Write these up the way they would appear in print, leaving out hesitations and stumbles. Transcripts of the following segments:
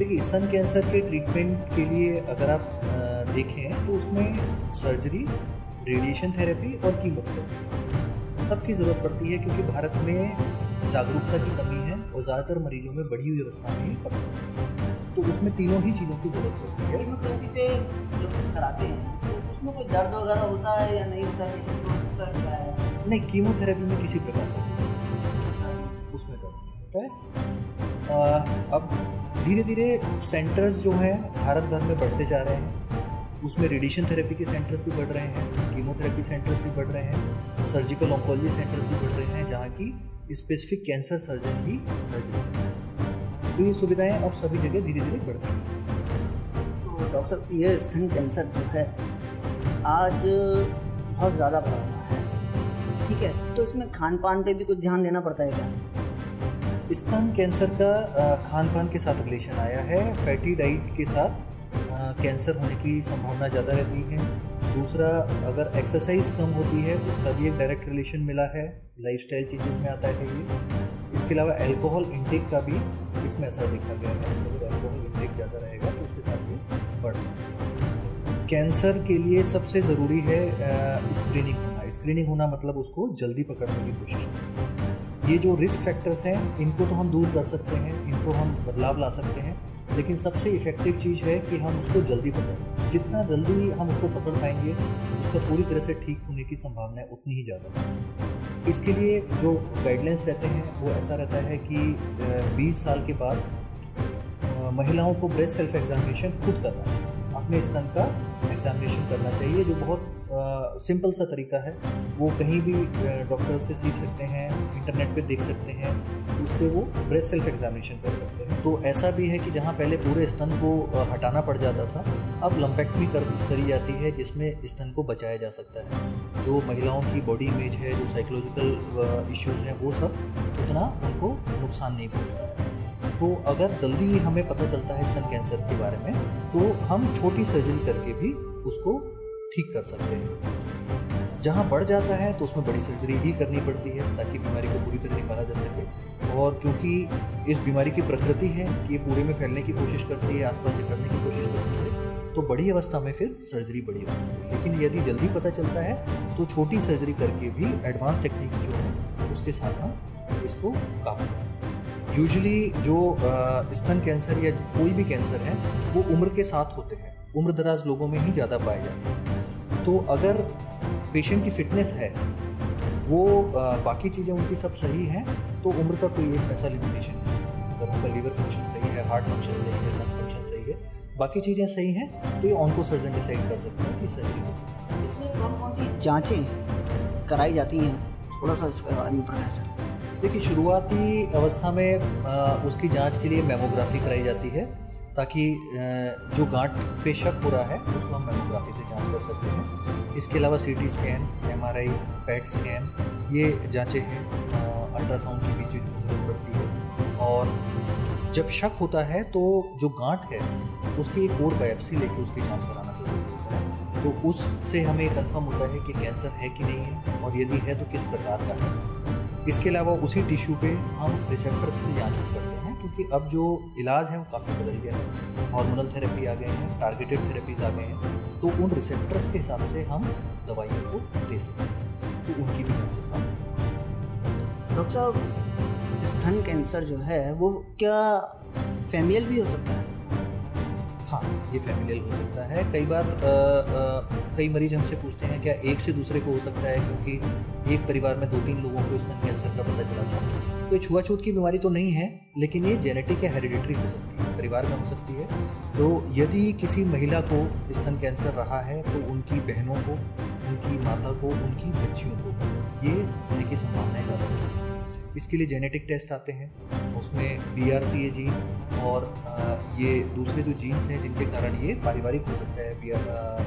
देखिए, स्तन कैंसर के ट्रीटमेंट के लिए अगर आप देखें तो उसमें सर्जरी, रेडिएशन थेरेपी और कीमोथेरेपी सबकी ज़रूरत पड़ती है, क्योंकि भारत में जागरूकता की कमी है और ज़्यादातर मरीजों में बढ़ी हुई अवस्था में ही पता चलता है। तो उसमें तीनों ही चीज़ों की ज़रूरत पड़ती है। कीमोथेरेपी पे जो कराते हैं तो उसमें कोई दर्द वगैरह होता है या नहीं होता है, पेशेंट को उसका क्या है? नहीं, कीमोथेरेपी में किसी प्रकार का उसमें दर्द नहीं होता है। अब धीरे धीरे सेंटर्स जो हैं भारत भर में बढ़ते जा रहे हैं। उसमें रेडिएशन थेरेपी के सेंटर्स भी बढ़ रहे हैं, कीमोथेरेपी सेंटर्स भी बढ़ रहे हैं, सर्जिकल ऑन्कोलॉजी सेंटर्स भी बढ़ रहे हैं, जहाँ की स्पेसिफिक कैंसर सर्जन ही सर्जरी करते हैं। तो ये सुविधाएं अब सभी जगह धीरे धीरे बढ़ती जा रही हैं। तो डॉक्टर साहब, ये स्तन कैंसर जो है आज बहुत ज़्यादा बढ़ा हुआ है, ठीक है, तो इसमें खान पान पे भी कुछ ध्यान देना पड़ता है क्या? स्तन कैंसर का खान पान के साथ रिलेशन आया है। फैटी डाइट के साथ कैंसर होने की संभावना ज़्यादा रहती है। दूसरा, अगर एक्सरसाइज कम होती है उसका भी एक डायरेक्ट रिलेशन मिला है, लाइफस्टाइल चेंजेस में आता है ये। इसके अलावा अल्कोहल इंटेक का भी इसमें असर देखा गया है। अगर अल्कोहल इंटेक ज़्यादा रहेगा तो उसके साथ भी बढ़ सकता है। कैंसर के लिए सबसे ज़रूरी है स्क्रीनिंग होना। स्क्रीनिंग होना मतलब उसको जल्दी पकड़ने की कोशिश करना। ये जो रिस्क फैक्टर्स हैं इनको तो हम दूर कर सकते हैं, इनको हम बदलाव ला सकते हैं, लेकिन सबसे इफ़ेक्टिव चीज़ है कि हम उसको जल्दी पकड़ें। जितना जल्दी हम उसको पकड़ पाएंगे उसका पूरी तरह से ठीक होने की संभावना उतनी ही ज़्यादा है। इसके लिए जो गाइडलाइंस रहते हैं वो ऐसा रहता है कि 20 साल के बाद महिलाओं को ब्रेस्ट सेल्फ एग्जामिनेशन खुद करना चाहिए, अपने स्तन का एग्जामिनेशन करना चाहिए, जो बहुत सिंपल सा तरीका है। वो कहीं भी डॉक्टर से सीख सकते हैं, इंटरनेट पे देख सकते हैं, उससे वो ब्रेस्ट सेल्फ एग्जामिनेशन कर सकते हैं। तो ऐसा भी है कि जहाँ पहले पूरे स्तन को हटाना पड़ जाता था, अब लंपेक्टमी करी जाती है, जिसमें स्तन को बचाया जा सकता है। जो महिलाओं की बॉडी इमेज है, जो साइकोलॉजिकल इश्यूज़ हैं, वो सब उतना उनको नुकसान नहीं पहुँचता है। तो अगर जल्दी हमें पता चलता है स्तन कैंसर के बारे में, तो हम छोटी सर्जरी करके भी उसको ठीक कर सकते हैं। जहाँ बढ़ जाता है तो उसमें बड़ी सर्जरी ही करनी पड़ती है ताकि बीमारी को पूरी तरह निकाला जा सके। और क्योंकि इस बीमारी की प्रकृति है कि ये पूरे में फैलने की कोशिश करती है, आसपास से करने की कोशिश करती है, तो बड़ी अवस्था में फिर सर्जरी बड़ी होती है। लेकिन यदि जल्दी पता चलता है तो छोटी सर्जरी करके भी एडवांस टेक्निक्स जो हैं उसके साथ हम इसको काबू कर सकते हैं। यूजुअली जो स्तन कैंसर या कोई भी कैंसर है वो उम्र के साथ होते हैं, उम्र दराज लोगों में ही ज़्यादा पाए जाते हैं। तो अगर पेशेंट की फिटनेस है, वो बाकी चीज़ें उनकी सब सही हैं, तो उम्र का कोई एक ऐसा लिमिटेशन नहीं है। अगर उनका लीवर फंक्शन सही है, हार्ट फंक्शन सही है, लंग फंक्शन सही है, बाकी चीज़ें सही हैं, तो ये ऑन्को सर्जन डिसाइड कर सकता है कि सर्जरी हो सकती है। इसमें कौन कौन सी जाँचें कराई जाती हैं, थोड़ा सा इसके बारे में बताया जाए। देखिए, शुरुआती अवस्था में उसकी जांच के लिए मेमोग्राफी कराई जाती है, ताकि जो गांठ पे शक हो रहा है उसको हम मेमोग्राफी से जांच कर सकते हैं। इसके अलावा CT scan, MRI, PET scan, ये जांचें हैं। अल्ट्रासाउंड की भी चीज़ की ज़रूरत पड़ती है। और जब शक होता है तो जो गांठ है उसकी एक और बायोप्सी लेके उसकी जांच कराना ज़रूरी होता है। तो उससे हमें कंफर्म होता है कि कैंसर है कि नहीं है, और यदि है तो किस प्रकार का है। इसके अलावा उसी टिश्यू पे हम रिसेप्टर्स की जांच भी करते हैं, क्योंकि अब जो इलाज है वो काफ़ी बदल गया है। हार्मोनल थेरेपी आ गए हैं, टारगेटेड थेरेपीज आ गए हैं, तो उन रिसेप्टर्स के हिसाब से हम दवाइयों को दे सकते हैं। तो उनकी भी जांचें सामने। डॉक्टर साहब, स्तन कैंसर जो है वो क्या फैमिलियल भी हो सकता है? हाँ, ये फैमिलियल हो सकता है। कई बार कई मरीज हमसे पूछते हैं क्या एक से दूसरे को हो सकता है, क्योंकि एक परिवार में 2-3 लोगों को स्तन कैंसर का पता चला था। तो ये छुआछूत की बीमारी तो नहीं है, लेकिन ये जेनेटिक या हेरिडिटरी हो सकती है, परिवार में हो सकती है। तो यदि किसी महिला को स्तन कैंसर रहा है तो उनकी बहनों को, उनकी माता को, उनकी बच्चियों को ये होने की संभावनाएं ज़्यादा होती है। इसके लिए जेनेटिक टेस्ट आते हैं, उसमें BRCA जीन और ये दूसरे जो जीन्स हैं जिनके कारण ये पारिवारिक हो सकता है,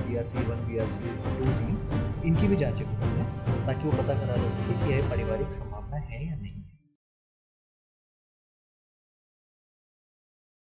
BRCA1, BRCA2 जीन, इनकी भी जांचें होती हैं ताकि वो पता करा जा सके कि यह पारिवारिक संभावना है या नहीं।